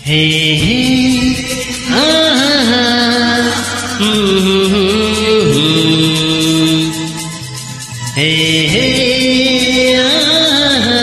हे हे आहा हे हे आहा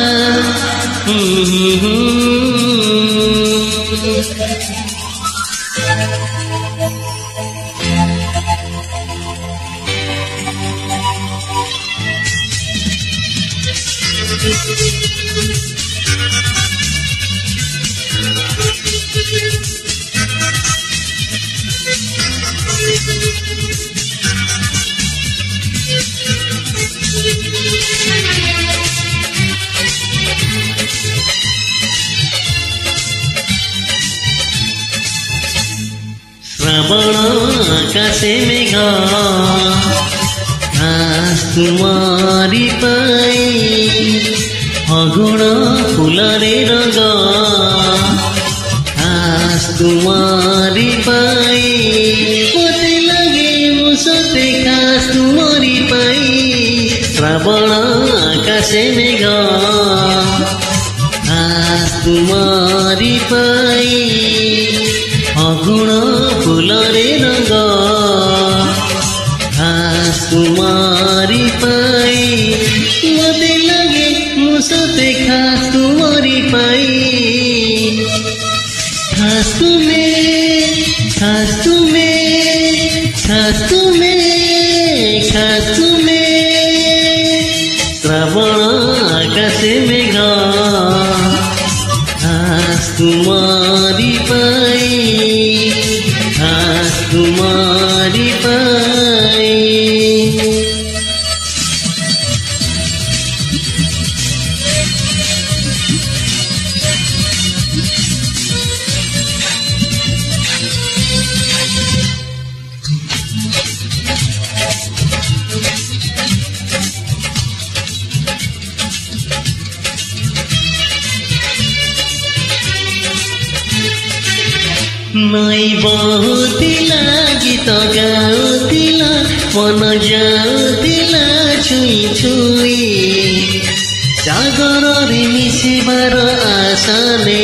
श्रावण आकाशे मेघ घास तुम्हारी पाई फगुण फूलरे रंग घास तुम्हारी पाई मते लगे मुसते घास तुम्हारी पाई श्रावण आकाशे मेघ घास तुम्हारी पाई फगुण फूलरे रंग घास तुम्हारी पाई मते लगे मुसते घास तुम्हारी पाई घास तुम्हें घास तुम्हें घास तुम्हें घास तुम्हें श्रावण आकाशे मेघ घास तुम्हारी पाई घास तुम्हारी पाई नई बहुतिला गीत गाउतिला मन जाउतिला छुई छुई सागर रे मिसिबार आशा नै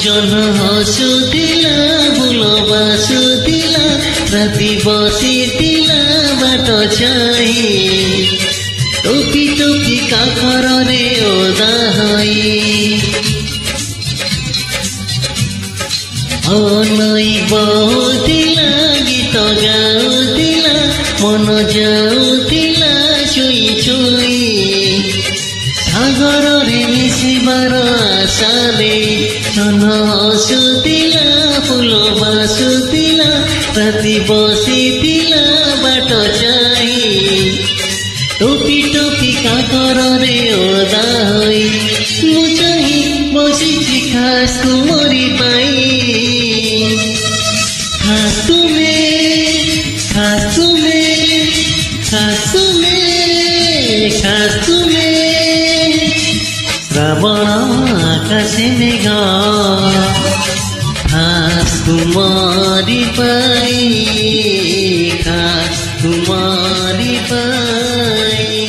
जन हसुतिला फूल बासुतिला राति बसितिला बाट चाही टोपी टोपी काकर रे ओदा हई नई बहुतिला गीत गाउतिला मन जाउतिला छुई छुई सागर रे मिसिबार आशा नै जन हसुतिला फूल बासुतिला राति बसितिला बाट चाही टोपी टोपी काकर रे ओदा हई मु चाही बसिछि खास तुमरी पाई खास तुम्हें खास तुम्हें खास तुम्हें खास तुम्हें श्रावण आकाशे मेघ घास तुम्हारी पाई घास तुम्हारी पाई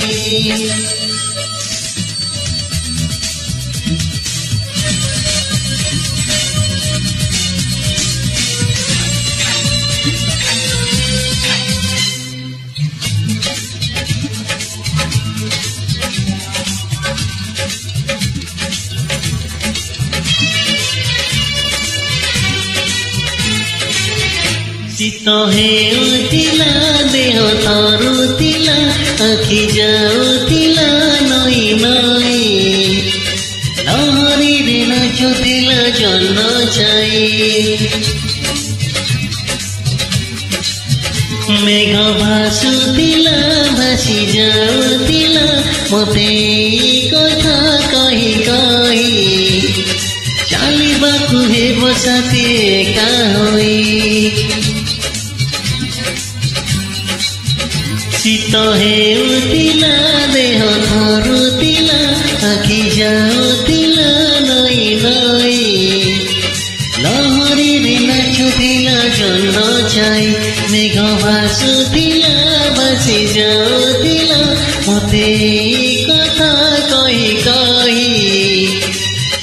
चित्त हेउतिला देह तरुतिला आखि जाउतिला नई नई लहरी रे नाचुतिला जन चाई मेघ भासुतिला भासी जाउतिला मते कथा कही कही चालिबाकु हेब साथी एका होई चित्त हेउतिला देह थरुतिला आखि जाउतिला नई नई लहरी रे नाचुतिला जन चाई मेघ भासुतिला भासी जाउतिला मते कथा कही कही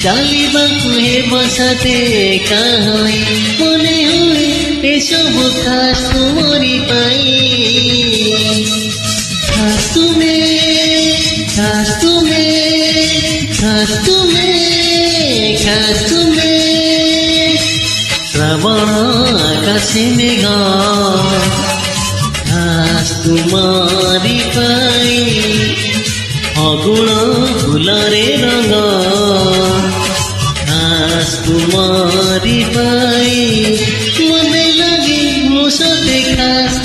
ଚାଲିବାକୁ ହେବ ସାଥେ ଏକା ହୋଇ ମନେ ହୁଏ ଏସବୁ ଖାସ୍ ତୁମରି ପାଇଁ ଖାସ୍ ତୁମେ ଖାସ୍ ତୁମେ ଖାସ୍ ତୁମେ ଖାସ୍ ତୁମେ ଶ୍ରାବଣ ଆକାଶେ ମେଘ ଖାସ୍ ତୁମରି ପାଇଁ ଅଗୁଣ ଫୁଲରେ ରଙ୍ଗ ଖାସ୍ ତୁମରି ପାଇଁ ମତେ ଲାଗେ ମୋ ସତେ ଖାସ୍